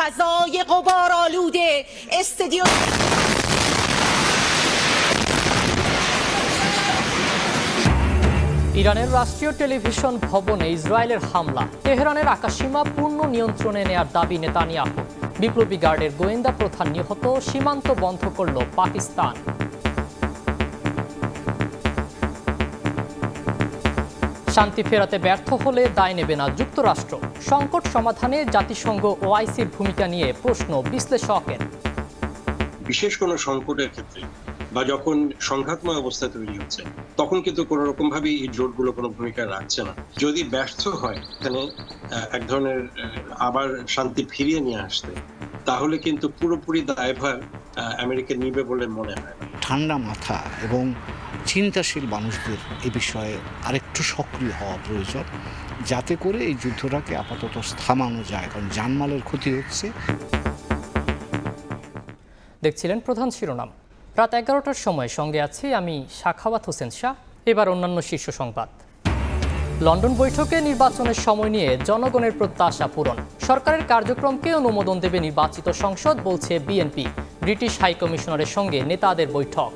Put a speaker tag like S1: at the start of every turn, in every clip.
S1: فضای غبارآلود استدیو
S2: ইরানের রাষ্ট্রীয় টেলিভিশন ভবনে ইসরায়েলের হামলা, তেহরানের আকাশসীমা পূর্ণ নিয়ন্ত্রণে নেয়ার দাবি নেতানিয়াহু। বিপ্লবী গার্ডের গোয়েন্দা প্রধান নিহত, সীমান্ত বন্ধ করল পাকিস্তান। শান্তি ফেরাতে ব্যর্থ হলে দায় নেবে না যুক্তরাষ্ট্র। সংকট সমাধানে জাতিসংঘ ও আইসির ভূমিকা নিয়ে প্রশ্ন বিশ্লেষকের।
S3: বিশেষ কোনো সংকটের ক্ষেত্রে বা যখন সংঘাতময় অবস্থা তৈরি হচ্ছে, তখন কিন্তু কোনো রকম ভাবে এই জোটগুলো কোনো ভূমিকা রাখছে না। যদি ব্যর্থ হয় এখানে এক ধরনের আবার শান্তি ফিরিয়ে নিয়ে আসতে, তাহলে কিন্তু পুরোপুরি দায়ভার আমেরিকা নিবে বলে মনে হয় না।
S4: ঠান্ডা মাথা এবং চিন্তাশীল মানুষদের এ বিষয়ে আরেকটু সক্রিয় হওয়া প্রয়োজন, যাতে করে এই যুদ্ধটাকে আপাতত থামানো যায়, কারণ জানমালের ক্ষতি হচ্ছে।
S2: দেখছিলেন প্রধান শিরোনাম। রাত 11টার সময় সঙ্গে আছি আমি সাখাওয়াত হোসেন শাহ। এবার অন্যান্য শীর্ষ সংবাদ। লন্ডন বৈঠকে নির্বাচনের সময় নিয়ে জনগণের প্রত্যাশা পূরণ, সরকারের কার্যক্রমকে অনুমোদন দেবে নির্বাচিত সংসদ, বলছে বিএনপি। ব্রিটিশ হাইকমিশনারের সঙ্গে নেতাদের বৈঠক।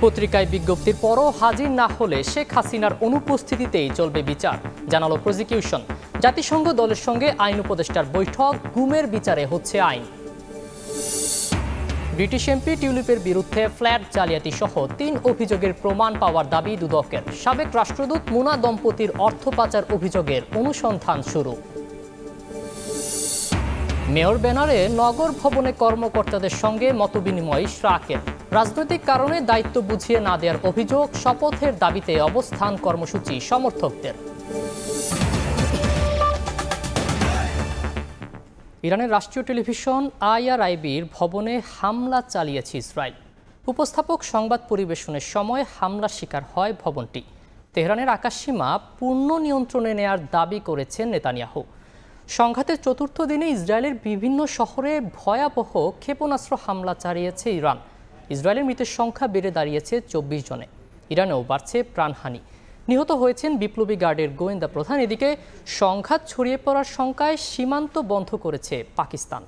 S2: পত্রিকায় বিজ্ঞপ্তির পরও হাজির না হলে শেখ হাসিনার অনুপস্থিতিতেই চলবে বিচার, জানালো প্রসিকিউশন। জাতিসংঘ দলের সঙ্গে আইন উপদেষ্টার বৈঠক, গুমের বিচারে হচ্ছে আইন। ব্রিটিশ এমপি টিউলিপের বিরুদ্ধে ফ্ল্যাট জালিয়াতি সহ 3 অভিযোগের প্রমাণ পাওয়ার দাবি দুদকের। সাবেক রাষ্ট্রদূত মুনা দম্পতির অর্থ পাচার অভিযোগের অনুসন্ধান শুরু। মেয়র ব্যানারে নগর ভবনে কর্মকর্তাদের সঙ্গে মতবিনিময় ইশরাকের। রাজনৈতিক কারণে দায়িত্ব বুঝিয়ে না দেওয়ার অভিযোগ, শপথের দাবিতে অবস্থান কর্মসূচি সমর্থকদের। ইরানের রাষ্ট্রীয় টেলিভিশন IRIBর ভবনে হামলা চালিয়েছে ইসরায়েল। উপস্থাপক সংবাদ পরিবেশনের সময় হামলার শিকার হয় ভবনটি। তেহরানের আকাশসীমা পূর্ণ নিয়ন্ত্রণে নেয়ার দাবি করেছেন নেতানিয়াহু। সংঘাতের চতুর্থ দিনে ইসরায়েলের বিভিন্ন শহরে ভয়াবহ ক্ষেপণাস্ত্র হামলা চালিয়েছে ইরান। ইসরায়েলের মৃতের সংখ্যা বেড়ে দাঁড়িয়েছে 24 জনে। ইরানেও বাড়ছে প্রাণহানি, নিহত হয়েছেন বিপ্লবী গার্ডের গোয়েন্দা প্রধান। এদিকে সংঘাত ছড়িয়ে পড়ার শঙ্কায় সীমান্ত বন্ধ করেছে পাকিস্তান।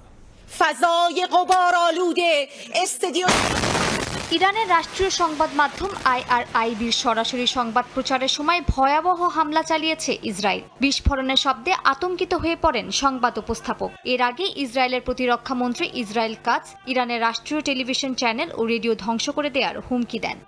S5: ইরানের রাষ্ট্রীয় সংবাদ মাধ্যম IRIBর সরাসরি সংবাদ প্রচারের সময় ভয়াবহ হামলা চালিয়েছে ইসরায়েল। বিস্ফোরণের শব্দে আতঙ্কিত হয়ে পড়েন সংবাদ উপস্থাপক। এর আগে ইসরায়েলের প্রতিরক্ষা মন্ত্রী ইসরায়েল কাটজ ইরানের রাষ্ট্রীয় টেলিভিশন চ্যানেল ও রেডিও ধ্বংস করে দেওয়ার হুমকি দেন।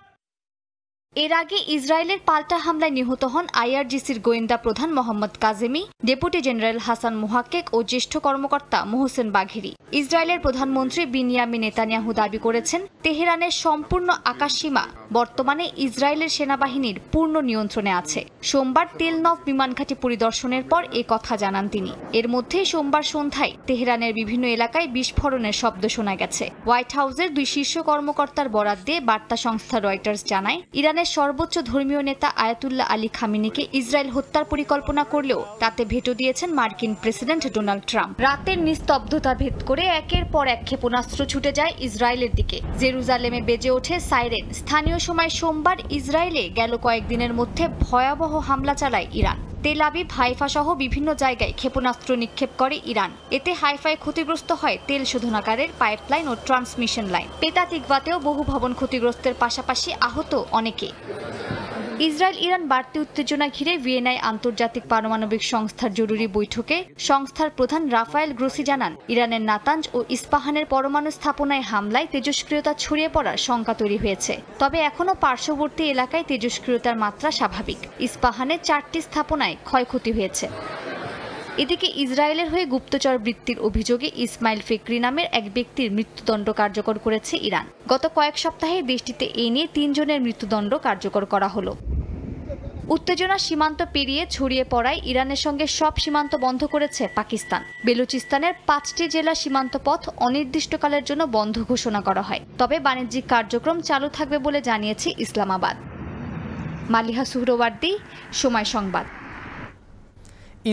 S5: এর আগে ইসরায়েলের পাল্টা হামলায় নিহত হন IRGCর গোয়েন্দা প্রধান মোহাম্মদ কাজেমি, ডেপুটি জেনারেল হাসান মোহাক্কেক ও জ্যেষ্ঠ কর্মকর্তা মোহসেন বাঘেরি। ইসরায়েলের প্রধানমন্ত্রী বিনিয়ামিন নেতানিয়াহু দাবি করেছেন, তেহরানের সম্পূর্ণ আকাশসীমা বর্তমানে ইসরায়েলের সেনাবাহিনীর পূর্ণ নিয়ন্ত্রণে আছে। সোমবার তেলনভ বিমান ঘাঁটি পরিদর্শনের পর এ কথা জানান তিনি। এর মধ্যে সোমবার সন্ধ্যায় তেহরানের বিভিন্ন এলাকায় বিস্ফোরণের শব্দ শোনা গেছে। হোয়াইট হাউসের 2 শীর্ষ কর্মকর্তার বরাত দিয়ে বার্তা সংস্থা রয়টার্স জানায়, ইরানের সর্বোচ্চ ধর্মীয় নেতা আয়াতুল্লাহ আলী খামেনিকে ইসরায়েল হত্যার পরিকল্পনা করলেও তাতে ভেটো দিয়েছেন মার্কিন প্রেসিডেন্ট ডোনাল্ড ট্রাম্প। রাতের নিস্তব্ধতা ভেদ করে একের পর এক ক্ষেপণাস্ত্র ছুটে যায় ইসরায়েলের দিকে। জেরুজালেমে বেজে ওঠে সাইরেন। স্থানীয় সময় সোমবার ইসরায়েলে গেল কয়েকদিনের মধ্যে ভয়াবহ হামলা চালায় ইরান। তেল আবিব, হাইফা সহ বিভিন্ন জায়গায় ক্ষেপণাস্ত্র নিক্ষেপ করে ইরান। এতে হাইফায় ক্ষতিগ্রস্ত হয় তেল শোধনাগারের পাইপলাইন ও ট্রান্সমিশন লাইন। পেতা তিকভাতেও বহু ভবন ক্ষতিগ্রস্তের পাশাপাশি আহত অনেকে। ইসরায়েল ইরান বাড়তি উত্তেজনা ঘিরে ভিয়েনায় আন্তর্জাতিক পারমাণবিক সংস্থার জরুরি বৈঠকে সংস্থার প্রধান রাফায়েল গ্রোসি জানান, ইরানের নাতাঞ্জ ও ইস্পাহানের পরমাণু স্থাপনায় হামলায় তেজস্ক্রিয়তা ছড়িয়ে পড়ার শঙ্কা তৈরি হয়েছে। তবে এখনও পার্শ্ববর্তী এলাকায় তেজস্ক্রিয়তার মাত্রা স্বাভাবিক। ইস্পাহানে 4টি স্থাপনায় ক্ষয়ক্ষতি হয়েছে। এদিকে ইসরায়েলের হয়ে গুপ্তচর বৃত্তির অভিযোগে ইসমাইল ফিকরি নামের এক ব্যক্তির মৃত্যুদণ্ড কার্যকর করেছে ইরান। গত কয়েক সপ্তাহে দেশটিতে এ নিয়ে 3 জনের মৃত্যুদণ্ড কার্যকর করা হলো। উত্তেজনা সীমান্ত পেরিয়ে ছড়িয়ে পড়ায় ইরানের সঙ্গে সব সীমান্ত বন্ধ করেছে পাকিস্তান। বেলুচিস্তানের 5টি জেলা সীমান্ত পথ অনির্দিষ্টকালের জন্য বন্ধ ঘোষণা করা হয়। তবে বাণিজ্যিক কার্যক্রম চালু থাকবে বলে জানিয়েছে ইসলামাবাদ। মালিহা সুহরওয়ার্দী, সময় সংবাদ।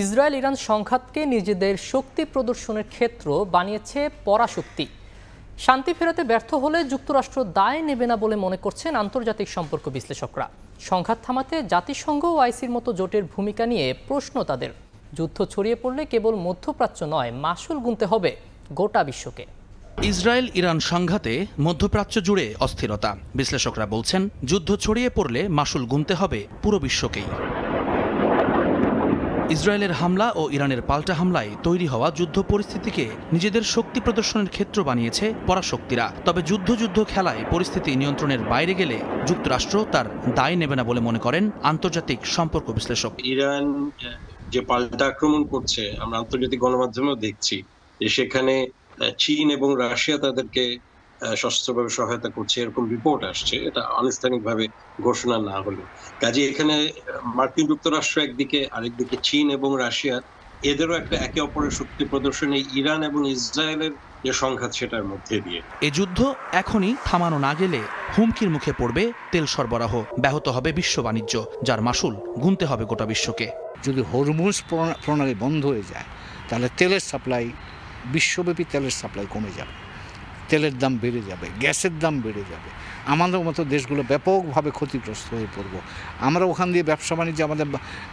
S2: ইসরায়েল ইরান সংঘাতকে নিজেদের শক্তি প্রদর্শনের ক্ষেত্র বানিয়েছে পরাশক্তি। শান্তি ফেরাতে ব্যর্থ হলে যুক্তরাষ্ট্র দায় নেবে না বলে মনে করছেন আন্তর্জাতিক সম্পর্ক বিশ্লেষকরা। সংঘাত থামাতে জাতিসংঘ ও আইসির মতো জোটের ভূমিকা নিয়ে প্রশ্ন তাদের। যুদ্ধ ছড়িয়ে পড়লে কেবল মধ্যপ্রাচ্য নয়, মাসুল গুনতে হবে গোটা বিশ্বকে।
S6: ইসরায়েল ইরান সংঘাতে মধ্যপ্রাচ্য জুড়ে অস্থিরতা। বিশ্লেষকরা বলছেন, যুদ্ধ ছড়িয়ে পড়লে মাসুল গুনতে হবে পুরো বিশ্বকেই। ইসরায়েলের হামলা ও ইরানের পাল্টা হামলায় তৈরি হওয়া যুদ্ধ পরিস্থিতিকে নিজেদের শক্তি প্রদর্শনের ক্ষেত্র বানিয়েছে পরাশক্তিরা। তবে যুদ্ধ খেলায় পরিস্থিতি নিয়ন্ত্রণের বাইরে গেলে যুক্তরাষ্ট্র তার দায় নেবে না বলে মনে করেন আন্তর্জাতিক সম্পর্ক বিশ্লেষক।
S3: ইরান যে পাল্টা আক্রমণ করছে, আমরা আন্তর্জাতিক গণমাধ্যমেও দেখছি যে সেখানে চীন এবং রাশিয়া তাদেরকে সশস্ত্রভাবে সহায়তা করছে, এরকম রিপোর্ট আসছে। এটা আনুষ্ঠানিকভাবে ঘোষণা না হলো, কাজে এখানে মার্কিন যুক্তরাষ্ট্র একদিকে, আরেকদিকে চীন এবং রাশিয়া, এদেরও একটা একে অপরের শক্তি প্রদর্শন এই ইরান এবং ইসরায়েলের যে সংঘাত সেটার মধ্যে দিয়ে।
S6: এ যুদ্ধ এখনই থামানো না গেলে হুমকির মুখে পড়বে তেল সরবরাহ, ব্যাহত হবে বিশ্ব বাণিজ্য, যার মাসুল গুনতে হবে গোটা বিশ্বকে।
S4: যদি হরমুজ প্রণালী বন্ধ হয়ে যায় তাহলে তেলের সাপ্লাই, বিশ্বব্যাপী তেলের সাপ্লাই কমে যাবে, তেলের দাম বেড়ে যাবে, গ্যাসের দাম বেড়ে যাবে, আমাদের মতো দেশগুলো ব্যাপকভাবে ক্ষতিগ্রস্ত হয়ে পড়ব। আমরা ওখান দিয়ে ব্যবসা বাণিজ্য, আমাদের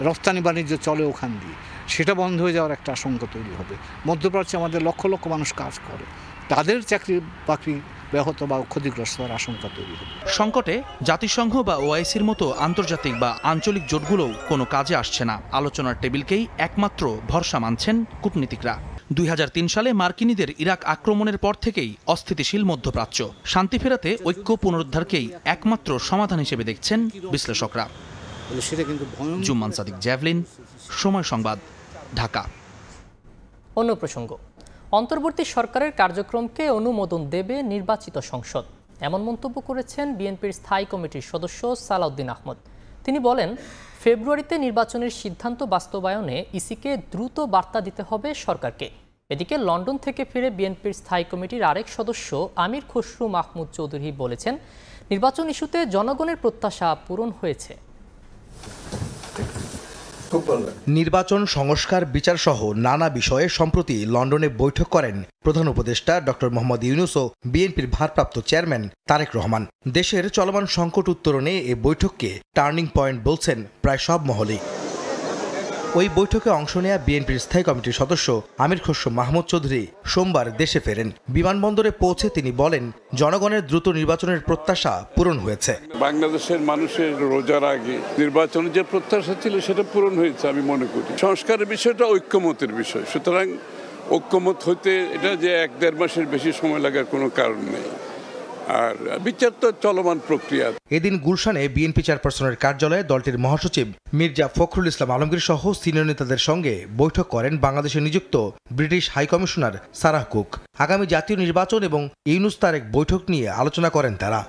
S4: রপ্তানি বাণিজ্য চলে ওখান দিয়ে, সেটা বন্ধ হয়ে যাওয়ার একটা আশঙ্কা তৈরি হবে। মধ্যপ্রাচ্যে আমাদের লক্ষ লক্ষ মানুষ কাজ করে, তাদের চাকরি বাকরি ব্যাহত বা ক্ষতিগ্রস্ত হওয়ার আশঙ্কা তৈরি হবে।
S6: সংকটে জাতিসংঘ বা ওআইসির মতো আন্তর্জাতিক বা আঞ্চলিক জোটগুলোও কোনো কাজে আসছে না। আলোচনার টেবিলকেই একমাত্র ভরসা মানছেন কূটনীতিকরা। 2003 সালে মার্কিনীদের ইরাক আক্রমণের পর থেকেই অস্থিতিশীল মধ্যপ্রাচ্য। শান্তি ফেরাতে ঐক্য পুনরুদ্ধারকেই একমাত্র সমাধান হিসেবে দেখছেন বিশ্লেষকরা। জুম্মান সাদিক, জ্যাভলিন, সময় সংবাদ, ঢাকা।
S2: অন্য প্রসঙ্গ, অন্তর্বর্তী সরকারের কার্যক্রমকে অনুমোদন দেবে নির্বাচিত সংসদ, এমন মন্তব্য করেছেন বিএনপির স্থায়ী কমিটির সদস্য সালাউদ্দিন আহমদ। তিনি বলেন, ফেব্রুয়ারিতে নির্বাচনের সিদ্ধান্ত বাস্তবায়নে ইসিকে দ্রুত বার্তা দিতে হবে সরকারকে। এদিকে লন্ডন থেকে ফিরে বিএনপির স্থায়ী কমিটির আরেক সদস্য আমির খসরু মাহমুদ চৌধুরী বলেছেন, নির্বাচন ইস্যুতে জনগণের প্রত্যাশা পূরণ হয়েছে।
S7: নির্বাচন সংস্কার বিচার সহ নানা বিষয়ে সম্প্রতি লন্ডনে বৈঠক করেন প্রধান উপদেষ্টা ডক্টর মোহাম্মদ ইউনূস ও বিএনপির ভারপ্রাপ্ত চেয়ারম্যান তারেক রহমান। দেশের চলমান সংকট উত্তরণে এ বৈঠককে টার্নিং পয়েন্ট বলছেন প্রায় সব মহলেই। ওই বৈঠকে অংশ নেয়া বিএনপির স্থায়ী কমিটির সদস্য আমির খসরু মাহমুদ চৌধুরী সোমবার দেশে ফেরেন। বিমানবন্দরে পৌঁছে তিনি বলেন, জনগণের দ্রুত নির্বাচনের প্রত্যাশা পূরণ হয়েছে।
S8: বাংলাদেশের মানুষের রোজার আগে নির্বাচনের যে প্রত্যাশা ছিল সেটা পূরণ হয়েছে আমি মনে করি। সংস্কারের বিষয়টা ঐক্যমতের বিষয়, সুতরাং ঐক্যমত হইতে এটা যে 1-1.5 মাসের বেশি সময় লাগার কোনো কারণ নেই, আর বিচার তো চলমান প্রক্রিয়া।
S7: এদিন গুলশানে বিএনপি চেয়ারপারসনের কার্যালয়ে দলটির মহাসচিব মির্জা ফখরুল ইসলাম আলমগীর সহ সিনিয়র নেতাদের সঙ্গে বৈঠক করেন বাংলাদেশে নিযুক্ত ব্রিটিশ হাইকমিশনার সারাহ কুক। আগামী জাতীয় নির্বাচন এবং ইউনূস তারেক বৈঠক নিয়ে আলোচনা করেন তারা।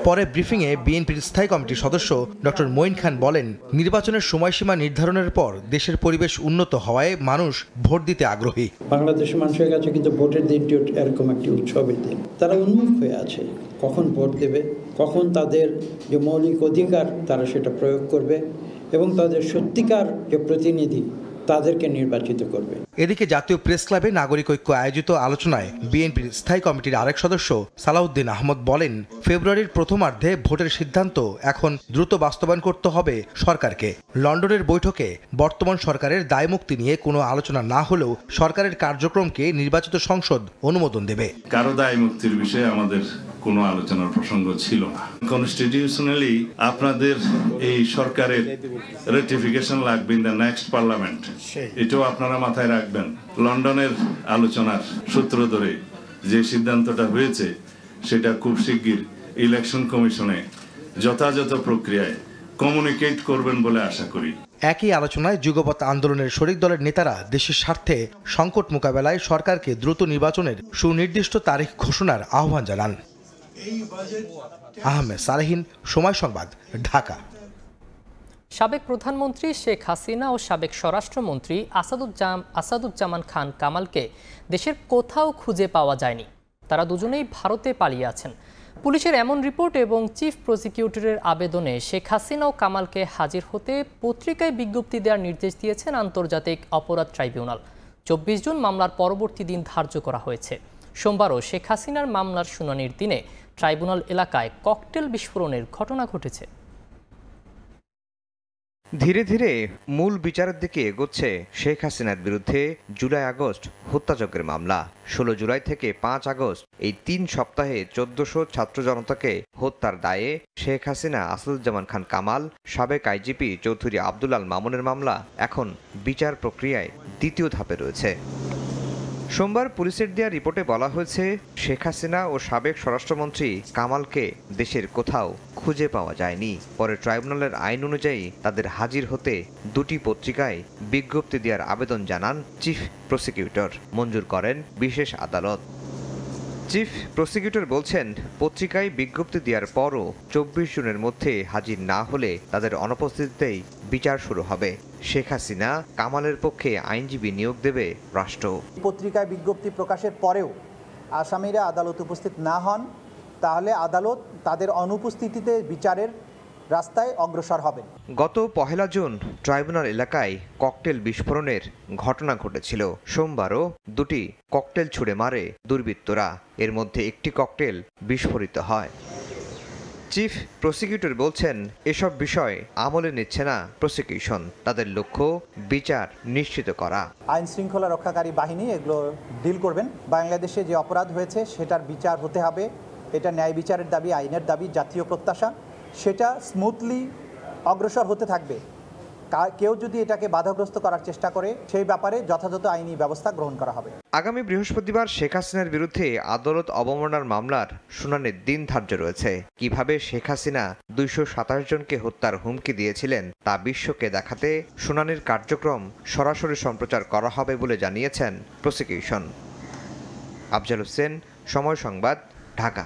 S7: পরে ব্রিফিংয়ে বিএনপির স্থায়ী কমিটির সদস্য ডক্টর মঈন খান বলেন, নির্বাচনের সময়সীমা নির্ধারণের পর দেশের পরিবেশ উন্নত হওয়ায় মানুষ ভোট দিতে আগ্রহী।
S9: বাংলাদেশের মানুষের কাছে কিন্তু ভোটের দিনটি এরকম একটি উৎসবের দিন। তারা উন্মুখ হয়ে আছে কখন ভোট দেবে, কখন তাদের যে মৌলিক অধিকার তারা সেটা প্রয়োগ করবে এবং তাদের সত্যিকার যে প্রতিনিধি তাদেরকে নির্বাচিত করবে।
S7: এদিকে জাতীয় প্রেস ক্লাবে নাগরিক ঐক্য আয়োজিত আলোচনায় বিএনপির স্থায়ী কমিটির আরেক সদস্য সালাউদ্দিন আহমদ বলেন, ফেব্রুয়ারির প্রথমার্ধে ভোটের সিদ্ধান্ত এখন দ্রুত বাস্তবায়ন করতে হবে সরকারকে। লন্ডনের বৈঠকে বর্তমান সরকারের দায়মুক্তি নিয়ে কোনো আলোচনা না হলেও সরকারের কার্যক্রমকে নির্বাচিত সংসদ অনুমোদন দেবে।
S10: কারো দায়মুক্তির বিষয়ে আমাদের কোনো আলোচনার প্রসঙ্গ ছিল না। কনস্টিটিউশনালি আপনাদের এই সরকারের রেটিফিকেশন লাগবে ইন দ্য নেক্সট পার্লামেন্ট, এটাও আপনারা মাথায় রাখবেন। লন্ডনের আলোচনার সূত্র ধরে যে সিদ্ধান্তটা হয়েছে সেটা খুব শিগগির ইলেকশন কমিশনে যথাযথ প্রক্রিয়ায় কমিউনিকেট করবেন বলে আশা করি।
S7: একই আলোচনায় যুগপৎ আন্দোলনের শরিক দলের নেতারা দেশের স্বার্থে সংকট মোকাবেলায় সরকারকে দ্রুত নির্বাচনের সুনির্দিষ্ট তারিখ ঘোষণার আহ্বান জানান। আহমেদ সালেহীন, সময় সংবাদ, ঢাকা।
S2: সাবেক প্রধানমন্ত্রী শেখ হাসিনা ও সাবেক স্বরাষ্ট্রমন্ত্রী আসাদুজ্জামান খান কামালকে দেশের কোথাও খুঁজে পাওয়া যায়নি। তারা দুজনেই ভারতে পালিয়ে আছেন। পুলিশের এমন রিপোর্ট এবং চিফ প্রসিকিউটরের আবেদনে শেখ হাসিনা ও কামালকে হাজির হতে পত্রিকায় বিজ্ঞপ্তি দেওয়ার নির্দেশ দিয়েছেন আন্তর্জাতিক অপরাধ ট্রাইব্যুনাল। 24 জুন মামলার পরবর্তী দিন ধার্য করা হয়েছে। সোমবারও শেখ হাসিনার মামলার শুনানির দিনে ট্রাইব্যুনাল এলাকায় ককটেল বিস্ফোরণের ঘটনা ঘটেছে।
S11: ধীরে ধীরে মূল বিচারের দিকে এগোচ্ছে শেখ হাসিনার বিরুদ্ধে জুলাই আগস্ট হত্যাযজ্ঞের মামলা। 16 জুলাই থেকে 5 আগস্ট এই 3 সপ্তাহে 1400 ছাত্র জনতাকে হত্যার দায়ে শেখ হাসিনা, আসাদুজ্জামান খান কামাল, সাবেক আইজিপি চৌধুরী আব্দুল আল মামুনের মামলা এখন বিচার প্রক্রিয়ায় দ্বিতীয় ধাপে রয়েছে। সোমবার পুলিশের দেওয়া রিপোর্টে বলা হয়েছে, শেখ হাসিনা ও সাবেক স্বরাষ্ট্রমন্ত্রী কামালকে দেশের কোথাও খুঁজে পাওয়া যায়নি। পরে ট্রাইব্যুনালের আইন অনুযায়ী তাদের হাজির হতে 2টি পত্রিকায় বিজ্ঞপ্তি দেওয়ার আবেদন জানান চিফ প্রসিকিউটর। মঞ্জুর করেন বিশেষ আদালত। চিফ প্রসিকিউটর বলছেন, পত্রিকায় বিজ্ঞপ্তি দেওয়ার পরও 24 জুনের মধ্যে হাজির না হলে তাদের অনুপস্থিতিতেই বিচার শুরু হবে। শেখ হাসিনা, কামালের পক্ষে আইনজীবী নিয়োগ দেবে রাষ্ট্র।
S12: পত্রিকায় বিজ্ঞপ্তি প্রকাশের পরেও আসামিরা আদালত উপস্থিত না হন, তাহলে আদালত তাদের অনুপস্থিতিতে বিচারের রাস্তায় অগ্রসর হবেন।
S11: গত 1 জুন ট্রাইব্যুনাল এলাকায় ককটেল বিস্ফোরণের ঘটনা ঘটেছিল। সোমবারও 2টি ককটেল ছুড়ে মারে দুর্বৃত্তরা। এর মধ্যে একটি ককটেল বিস্ফোরিত হয়। চিফ প্রসিকিউটর বলছেন, এসব বিষয় আমলে নিচ্ছে না প্রসিকিউশন। তাদের লক্ষ্য বিচার নিশ্চিত করা।
S12: আইন শৃঙ্খলা রক্ষাকারী বাহিনী এগুলো ডিল করবেন। বাংলাদেশে যে অপরাধ হয়েছে সেটার বিচার হতে হবে। এটা ন্যায় বিচারের দাবি, আইনের দাবি, জাতীয় প্রত্যাশা। সেটা স্মুথলি অগ্রসর হতে থাকবে। কেউ যদি এটাকে বাধাগ্রস্ত করার চেষ্টা করে, সেই ব্যাপারে যথাযথ আইনি ব্যবস্থা গ্রহণ করা হবে।
S11: আগামী বৃহস্পতিবার শেখ হাসিনার বিরুদ্ধে আদালত অবমাননার মামলার শুনানির দিন ধার্য রয়েছে। কিভাবে শেখ হাসিনা 227 জনকে হত্যার হুমকি দিয়েছিলেন তা বিশ্বকে দেখাতে শুনানির কার্যক্রম সরাসরি সম্প্রচার করা হবে বলে জানিয়েছেন প্রসিকিউশন। আফজাল হোসেন, সময় সংবাদ, ঢাকা।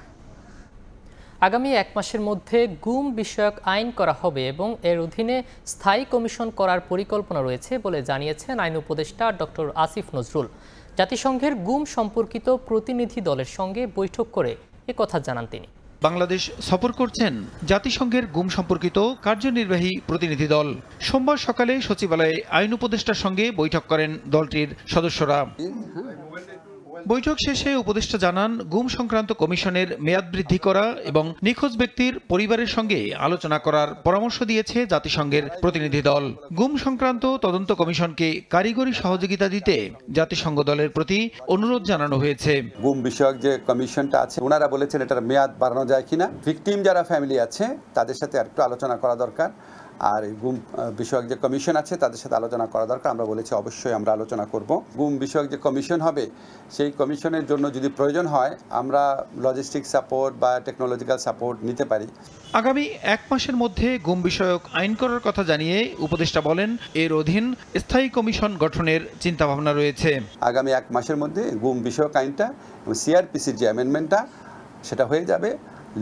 S2: আগামী 1 মাসের মধ্যে গুম বিষয়ক আইন করা হবে এবং এর অধীনে স্থায়ী কমিশন করার পরিকল্পনা রয়েছে বলে জানিয়েছেন আইন উপদেষ্টা ডক্টর আসিফ নজরুল। জাতিসংঘের গুম সম্পর্কিত প্রতিনিধি দলের সঙ্গে বৈঠক করে একথা জানান তিনি।
S13: বাংলাদেশ সফর করছেন জাতিসংঘের গুম সম্পর্কিত কার্যনির্বাহী প্রতিনিধি দল। সোমবার সকালে সচিবালয়ে আইন উপদেষ্টার সঙ্গে বৈঠক করেন দলটির সদস্যরা। বৈঠক শেষে উপদেষ্টা জানান, গুম সংক্রান্ত কমিশনের মেয়াদ বৃদ্ধি করা এবং নিখোঁজ ব্যক্তির পরিবারের সঙ্গে আলোচনা করার পরামর্শ দিয়েছে জাতিসংঘের প্রতিনিধি দল। গুম সংক্রান্ত তদন্ত কমিশনকে কারিগরি সহযোগিতা দিতে জাতিসংঘ দলের প্রতি অনুরোধ জানানো হয়েছে।
S14: গুম বিষয়ক যে কমিশনটা আছে, ওনারা বলেছেন এটার মেয়াদ বাড়ানো যায় কিনা, ভিকটিম যারা ফ্যামিলি আছে তাদের সাথে একটু আলোচনা করা দরকার। আর গুম বিষয়ক যে কমিশন আছে তাদের সাথে আলোচনা করা দরকার। আমরা বলেছি অবশ্যই আমরা আলোচনা করব। গুম বিষয়ক যে কমিশন হবে, সেই কমিশনের জন্য যদি প্রয়োজন হয় আমরা লজিস্টিক সাপোর্ট বা টেকনোলজিক্যাল সাপোর্ট নিতে পারি।
S13: আগামী 1 মাসের মধ্যে গুম বিষয়ক আইন করার কথা জানিয়ে উপদেষ্টা বলেন, এর অধীন স্থায়ী কমিশন গঠনের চিন্তাভাবনা রয়েছে।
S14: আগামী 1 মাসের মধ্যে গুম বিষয়ক আইনটা, সিআরপিসির যে অ্যামেন্ডমেন্টটা সেটা হয়ে যাবে।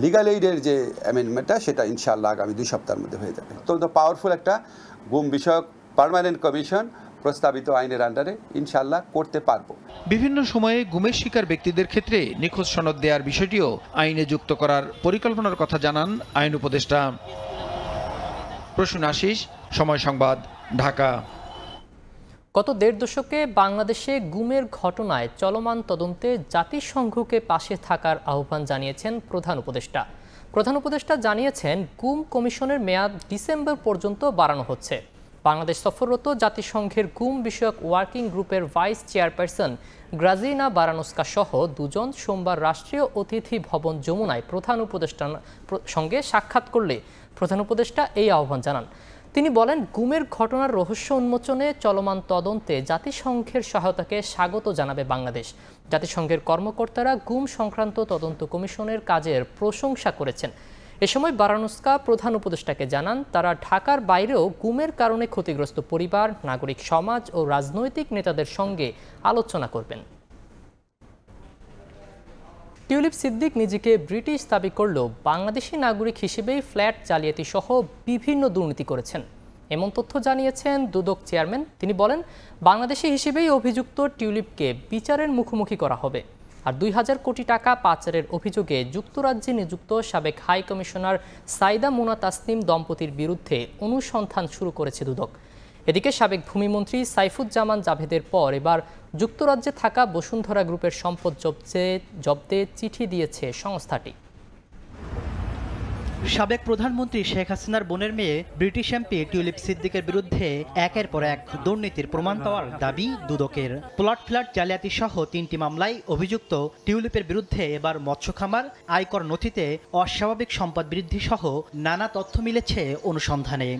S14: লিগাল এইডের যে অ্যামেন্ডমেন্টটা সেটা ইনশাআল্লাহ আগামী 2 সপ্তাহের মধ্যে হয়ে যাবে। তো পাওয়ারফুল একটা গুম বিষয়ক পার্মানেন্ট কমিশন প্রস্তাবিত আইনের আন্ডারে ইনশাআল্লাহ করতে পারবো।
S13: বিভিন্ন সময়ে গুমের শিকার ব্যক্তিদের ক্ষেত্রে নিখোঁজ সনদ দেওয়ার বিষয়টিও আইনে যুক্ত করার পরিকল্পনার কথা জানান আইন উপদেষ্টা। প্রসূন আশিস, সময় সংবাদ, ঢাকা।
S2: গত 1.5 দশকে বাংলাদেশে গুমের ঘটনায় চলমান তদন্তে জাতিসংঘকে পাশে থাকার আহ্বান জানিয়েছেন প্রধান উপদেষ্টা। প্রধান উপদেষ্টা জানিয়েছেন, গুম কমিশনের মেয়াদ ডিসেম্বর পর্যন্ত বাড়ানো হচ্ছে। বাংলাদেশ সফররত জাতিসংঘের গুম বিষয়ক ওয়ার্কিং গ্রুপের ভাইস চেয়ারপারসন গ্রাজিনা বারানস্কা সহ 2 জন সোমবার রাষ্ট্রীয় অতিথি ভবন যমুনায় প্রধান উপদেষ্টার সঙ্গে সাক্ষাৎ করলে প্রধান উপদেষ্টা এই আহ্বান জানান। তিনি বলেন, গুমের ঘটনার রহস্য উন্মোচনে চলমান তদন্তে জাতিসংঘের সহায়তাকে স্বাগত জানাবে বাংলাদেশ। জাতিসংঘের কর্মকর্তারা গুম সংক্রান্ত তদন্ত কমিশনের কাজের প্রশংসা করেছেন। এ সময় বারানস্কা প্রধান উপদেষ্টাকে জানান, তারা ঢাকার বাইরেও গুমের কারণে ক্ষতিগ্রস্ত পরিবার, নাগরিক সমাজ ও রাজনৈতিক নেতাদের সঙ্গে আলোচনা করবেন। টিউলিপ সিদ্দিক নিজেকে ব্রিটিশ দাবি করলেও বাংলাদেশি নাগরিক হিসেবেই ফ্ল্যাট জালিয়াতি সহ বিভিন্ন দুর্নীতি করেছেন, এমন তথ্য জানিয়েছেন দুদক চেয়ারম্যান। তিনি বলেন, বাংলাদেশি হিসেবেই অভিযুক্ত টিউলিপকে বিচারের মুখোমুখি করা হবে। আর 2000 কোটি টাকা পাচারের অভিযোগে যুক্তরাজ্যে নিযুক্ত সাবেক হাই কমিশনার সাইদা মুনা তাসনিম দম্পতির বিরুদ্ধে অনুসন্ধান শুরু করেছে দুদক। এদিকে সাবেক ভূমিমন্ত্রী সাইফুজ্জামান জাভেদের পর এবার যুক্তরাজ্যে থাকা বসুন্ধরা গ্রুপের সম্পদ জব্দে চিঠি দিয়েছে সংস্থাটি।
S15: সাবেক প্রধানমন্ত্রী শেখ হাসিনার বোনের মেয়ে ব্রিটিশ এমপি টিউলিপ সিদ্দিকের বিরুদ্ধে একের পর এক দুর্নীতির প্রমাণ পাওয়ার দাবি দুদকের। প্লট ফ্ল্যাট জালিয়াতি সহ 3টি মামলায় অভিযুক্ত টিউলিপের বিরুদ্ধে এবার মৎস্য খামার, আয়কর নথিতে অস্বাভাবিক সম্পদ বৃদ্ধি সহ নানা তথ্য মিলেছে অনুসন্ধানে।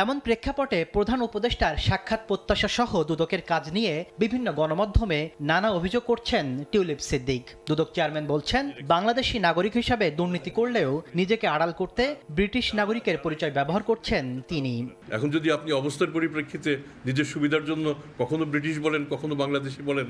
S15: এমন প্রেক্ষাপটে প্রধান উপদেষ্টার সাক্ষাৎ প্রত্যাশা সহ দুদকের কাজ নিয়ে বিভিন্ন গণমাধ্যমে নানা অভিযোগ করছেন টিউলিপ সিদ্দিক। দুদক চেয়ারম্যান বলছেন, বাংলাদেশি নাগরিক হিসাবে দুর্নীতি করলেও নিজেকে আড়াল করতে ব্রিটিশ নাগরিকের পরিচয় ব্যবহার করছেন তিনি।
S16: এখন যদি আপনি অবস্থার পরিপ্রেক্ষিতে নিজের সুবিধার জন্য কখনো ব্রিটিশ বলেন, কখনো বাংলাদেশি বলেন,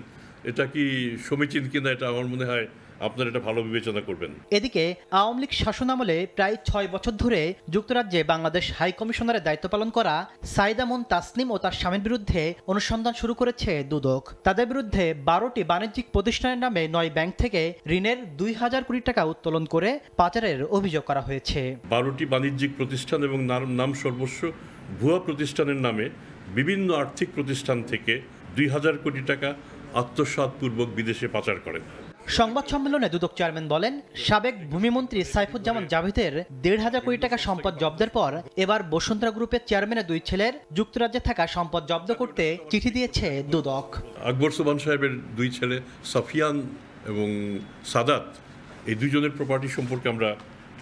S16: এটা কি সমীচীন কিনা, এটা আমার মনে হয় আপনারা এটা ভালো বিবেচনা করবেন।
S15: এদিকে আওয়ামী লীগ শাসনামলে প্রায় 6 বছর ধরে যুক্তরাজ্যে বাংলাদেশ হাই কমিশনারের দায়িত্ব পালন করা সাইদা মুন তাসনিম ও তার স্বামীর বিরুদ্ধে অনুসন্ধান শুরু করেছে দুদক। তাদের বিরুদ্ধে 12টি বাণিজ্যিক প্রতিষ্ঠানের নামে 9 ব্যাংক থেকে ঋণের 2000 কোটি টাকা উত্তোলন করে পাচারের অভিযোগ করা হয়েছে।
S16: 12টি বাণিজ্যিক প্রতিষ্ঠান এবং নাম সর্বস্ব ভুয়া প্রতিষ্ঠানের নামে বিভিন্ন আর্থিক প্রতিষ্ঠান থেকে 2000 কোটি টাকা আত্মসাৎপূর্বক বিদেশে পাচার করেন।
S15: সংবাদ সম্মেলনে দুদক চেয়ারম্যান বলেন, সাবেক ভূমিমন্ত্রী সাইফুজ্জামান জাভেদের 1,500 কোটি টাকা সম্পদ জব্দের পর এবার বসুন্ধরা গ্রুপের চেয়ারম্যানের 2 ছেলের যুক্তরাজ্যে থাকা সম্পদ জব্দ করতে চিঠি দিয়েছে দুদক।
S16: আকবর সোবহান সাহেবের 2 ছেলে সাফিয়ান এবং সাদাত, এই 2 জনের প্রপার্টি সম্পর্কে আমরা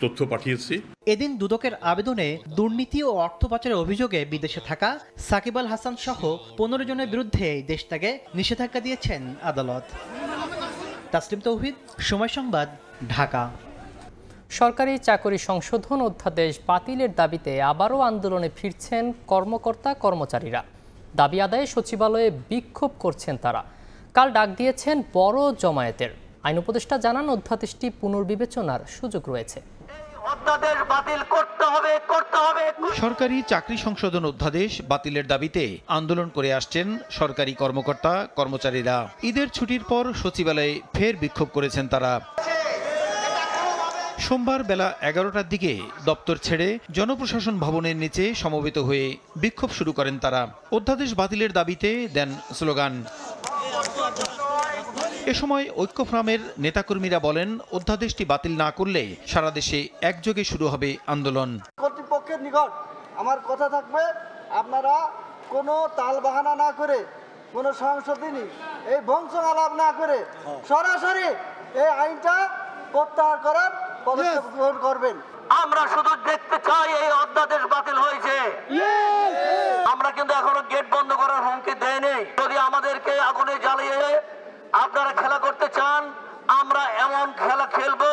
S16: তথ্য পাঠিয়েছি।
S15: এদিন দুদকের আবেদনে দুর্নীতি ও অর্থ পাচারের অভিযোগে বিদেশে থাকা সাকিব আল হাসান সহ 15 জনের বিরুদ্ধে দেশ ত্যাগে নিষেধাজ্ঞা দিয়েছেন আদালত। তাসলিম তৌহিদ, সময় সংবাদ, ঢাকা।
S2: সরকারি চাকরি সংশোধন অধ্যাদেশ বাতিলের দাবিতে আবারও আন্দোলনে ফিরছেন কর্মকর্তা কর্মচারীরা। দাবি আদায়ে সচিবালয়ে বিক্ষোভ করছেন তারা। কাল ডাক দিয়েছেন বড় জমায়েতের। আইন উপদেষ্টা জানান, অধ্যাদেশটি পুনর্বিবেচনার সুযোগ রয়েছে।
S13: সরকারি চাকরি সংশোধন অধ্যাদেশ বাতিলের দাবিতে আন্দোলন করে আসছেন সরকারি কর্মকর্তা কর্মচারীরা। ঈদের ছুটির পর সচিবালয়ে ফের বিক্ষোভ করেছেন তারা। সোমবার বেলা 11টার দিকে দপ্তর ছেড়ে জনপ্রশাসন ভবনের নিচে সমবেত হয়ে বিক্ষোভ শুরু করেন তারা। অধ্যাদেশ বাতিলের দাবিতে দেন স্লোগান। এ সময় ঐক্যফ্রমের নেতাকর্মীরা বলেন, অধ্যাদেশটি বাতিল না করলে সারা দেশে একযোগে শুরু হবে আন্দোলন।
S17: কর্তৃপক্ষের নিকট আমার কথা থাকবে, আপনারা কোনো তালবাহানা না করে, কোনো সংশোধনী এই বংশ আলাপ না করে সরাসরি এই আইনটা প্রত্যাহার করার পদক্ষেপ গ্রহণ করবেন।
S18: আমরা শুধু দেখতে চাই এই অধ্যাদেশ বাতিল হয়েছে। আমরা কিন্তু এখনো গেট বন্ধ করার হুমকি দেয়নি। যদি আমাদেরকে আগুনে জ্বালিয়ে আপনারা খেলা করতে চান, আমরা এমন খেলা খেলবো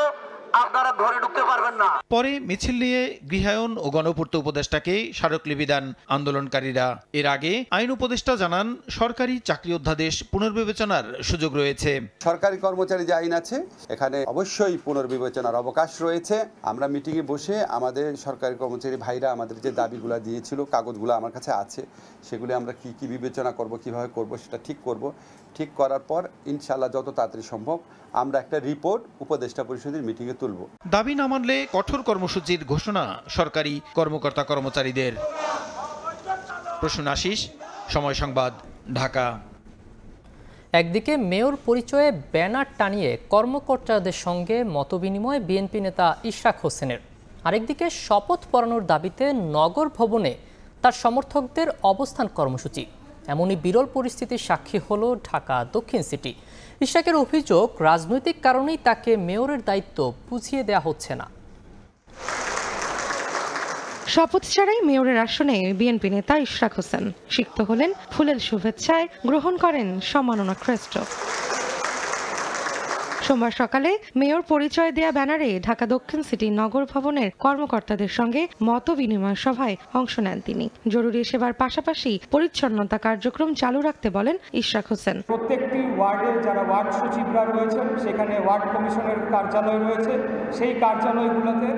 S18: আপনারা ঘরে ঢুকতে পারবেন না।
S13: পরে মিছিল নিয়ে গৃহায়ন ও গণপূর্ত উপদেষ্টাকে স্মারকলিপি দেন আন্দোলনকারীরা। এর আগে আইন উপদেষ্টা জানান, সরকারি চাকরি অধ্যাদেশ পুনর্বিবেচনার সুযোগ রয়েছে।
S14: সরকারি কর্মচারী যে আইন আছে, এখানে অবশ্যই পুনর্বিবেচনার অবকাশ রয়েছে। আমরা মিটিংয়ে বসে আমাদের সরকারি কর্মচারী ভাইরা আমাদের যে দাবিগুলো দিয়েছিল, কাগজগুলো আমার কাছে আছে, সেগুলি আমরা কি বিবেচনা করব, কিভাবে করব, সেটা ঠিক করব। ঠিক করার পর ইনশাআল্লাহ যত তাড়াতাড়ি সম্ভব আমরা একটা রিপোর্ট উপদেষ্টা পরিষদের মিটিংয়ে তুলব।
S13: দাবি না মানলে কঠোর কর্মসূচির ঘোষণা সরকারি কর্মকর্তা কর্মচারীদের। প্রসূন আশিস, সময় সংবাদ, ঢাকা।
S2: একদিকে মেয়র পরিচয়ে ব্যানার টানিয়ে কর্মকর্তাদের সঙ্গে মতবিনিময় বিএনপি নেতা ইশরাক হোসেনের, আরেকদিকে শপথ পড়ানোর দাবিতে নগর ভবনে তার সমর্থকদের অবস্থান কর্মসূচি। এমনই বিরল পরিস্থিতির সাক্ষী হলো ঢাকা দক্ষিণ সিটি। ইশরাকের অভিযোগ, রাজনৈতিক কারণেই তাকে মেয়রের দায়িত্ব বুঝিয়ে দেওয়া হচ্ছে না।
S19: শপথ ছাড়াই মেয়রের আসনে বিএনপি নেতা ইশরাক হোসেন সিক্ত হলেন। ফুলের শুভেচ্ছায় গ্রহণ করেন সম্মাননা ক্রেস্ট। সোমবার সকালে মেয়র পরিচয় দেয়া ব্যানারে ঢাকা দক্ষিণ সিটি নগর ভবনের কর্মকর্তাদের সঙ্গে মত বিনিময় সভায় অংশ নেন তিনি। জরুরি সেবার পাশাপাশি পরিচ্ছন্নতা কার্যক্রম চালু রাখতে বলেন ইশরাক হোসেন।
S20: প্রত্যেকটি ওয়ার্ডে যারা ওয়ার্ড সচিবরা রয়েছেন, সেখানে ওয়ার্ড কমিশনের কার্যালয় রয়েছে। সেই কার্যালয়গুলোতে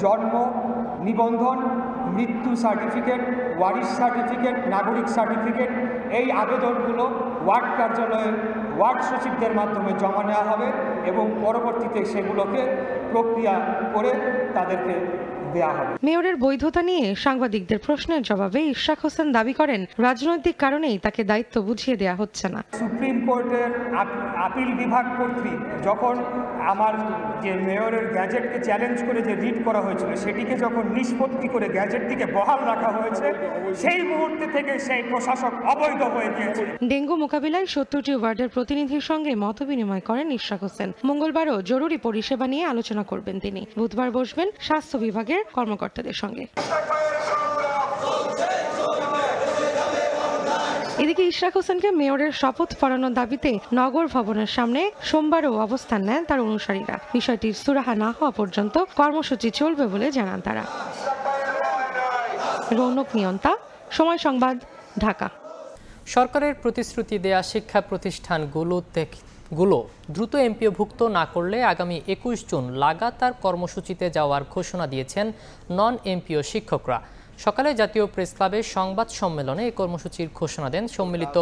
S20: জন্ম নিবন্ধন, মৃত্যু সার্টিফিকেট ওয়ারিশ সার্টিফিকেট, নাগরিক সার্টিফিকেট, এই আবেদনগুলো ওয়ার্ড কার্যালয়ে ওয়ার্ড সচিবদের মাধ্যমে জমা নেওয়া হবে এবং পরবর্তীতে সেগুলোকে প্রক্রিয়া করে তাদেরকে দেওয়া হবে।
S19: মেয়রের বৈধতা নিয়ে সাংবাদিকদের প্রশ্নের জবাবে ইশরাক হোসেন দাবি করেন, রাজনৈতিক কারণেই তাকে দায়িত্ব বুঝিয়ে দেওয়া হচ্ছে না।
S20: সুপ্রিম কোর্টের আপিল বিভাগ কর্তৃক যখন আমার যে মেয়রের গ্যাজেটকে চ্যালেঞ্জ করে যে রিট করা হয়েছিল, সেটিকে যখন নিষ্পত্তি করে গ্যাজেটটিকে বহাল রাখা হয়েছে, সেই মুহূর্তে থেকে সেই প্রশাসক অবৈধ হয়ে গিয়েছে।
S19: ডেঙ্গু মোকাবিলায় 70টি ওয়ার্ডের প্রতিনিধির সঙ্গে মতবিনিময় করেন ইশরাক হোসেন। মঙ্গলবারও জরুরি পরিষেবা নিয়ে আলোচনা করবেন তিনি। বুধবার বসবেন স্বাস্থ্য বিভাগের কর্মকর্তাদের সঙ্গে। এদিকে ইশরাক হোসেনকে মেয়রের শপথ পড়ানোর দাবিতে নগর ভবনের সামনে সোমবারও অবস্থান নেন তার অনুসারীরা। বিষয়টির সুরাহা না হওয়া পর্যন্ত কর্মসূচি চলবে বলে জানান তারা। রৌনক নিয়ন্তা, সময় সংবাদ, ঢাকা।
S2: সরকারের প্রতিশ্রুতি দেয়া শিক্ষা প্রতিষ্ঠানগুলো দ্রুত এমপিওভুক্ত না করলে আগামী 21 জুন লাগাতার কর্মসূচিতে যাওয়ার ঘোষণা দিয়েছেন নন এমপিও শিক্ষকরা। সকালে জাতীয় প্রেস ক্লাবে সংবাদ সম্মেলনে এই কর্মসূচির ঘোষণা দেন সম্মিলিত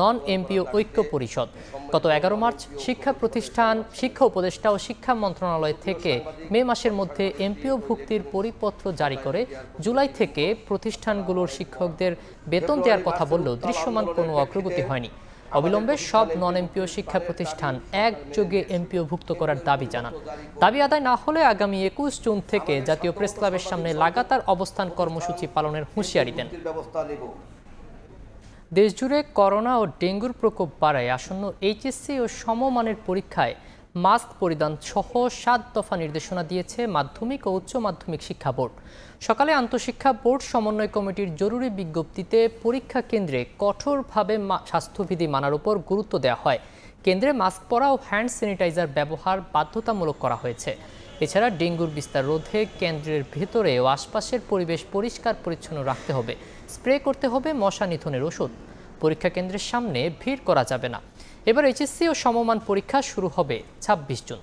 S2: নন এমপিও ঐক্য পরিষদ। গত 11 মার্চ শিক্ষা প্রতিষ্ঠান, শিক্ষা উপদেষ্টা ও শিক্ষা মন্ত্রণালয় থেকে মে মাসের মধ্যে এমপিও ভুক্তির পরিপত্র জারি করে জুলাই থেকে প্রতিষ্ঠানগুলোর শিক্ষকদের বেতন দেওয়ার কথা বললেও দৃশ্যমান কোনো অগ্রগতি হয়নি। অবিলম্বে সব নন এমপিও শিক্ষা প্রতিষ্ঠান একযোগে এমপিওভুক্ত করার দাবি জানান। দাবি আদায় না হলে আগামী 21 জুন থেকে জাতীয় প্রেস ক্লাবের সামনে লাগাতার অবস্থান কর্মসূচি পালনের হুঁশিয়ারি দেন। দেশজুড়ে করোনা ও ডেঙ্গুর প্রকোপ বাড়ায় আসন্ন এইচএসসি ও সমমানের পরীক্ষায় মাস্ক পরিধান সহ 7 দফা নির্দেশনা দিয়েছে মাধ্যমিক ও উচ্চ মাধ্যমিক শিক্ষা বোর্ড। সকালে আন্তঃশিক্ষা বোর্ড সমন্বয় কমিটির জরুরি বিজ্ঞপ্তিতে পরীক্ষা কেন্দ্রে কঠোরভাবে স্বাস্থ্যবিধি মানার উপর গুরুত্ব দেওয়া হয়। কেন্দ্রে মাস্ক পরা ও হ্যান্ড স্যানিটাইজার ব্যবহার বাধ্যতামূলক করা হয়েছে। এছাড়া ডেঙ্গুর বিস্তার রোধে কেন্দ্রের ভেতরে ও আশপাশের পরিবেশ পরিষ্কার পরিচ্ছন্ন রাখতে হবে। স্প্রে করতে হবে মশা নিধনের ওষুধ। পরীক্ষা কেন্দ্রের সামনে ভিড় করা যাবে না। এবার এইচএসসি ও সমমান পরীক্ষা শুরু হবে 26 জুন।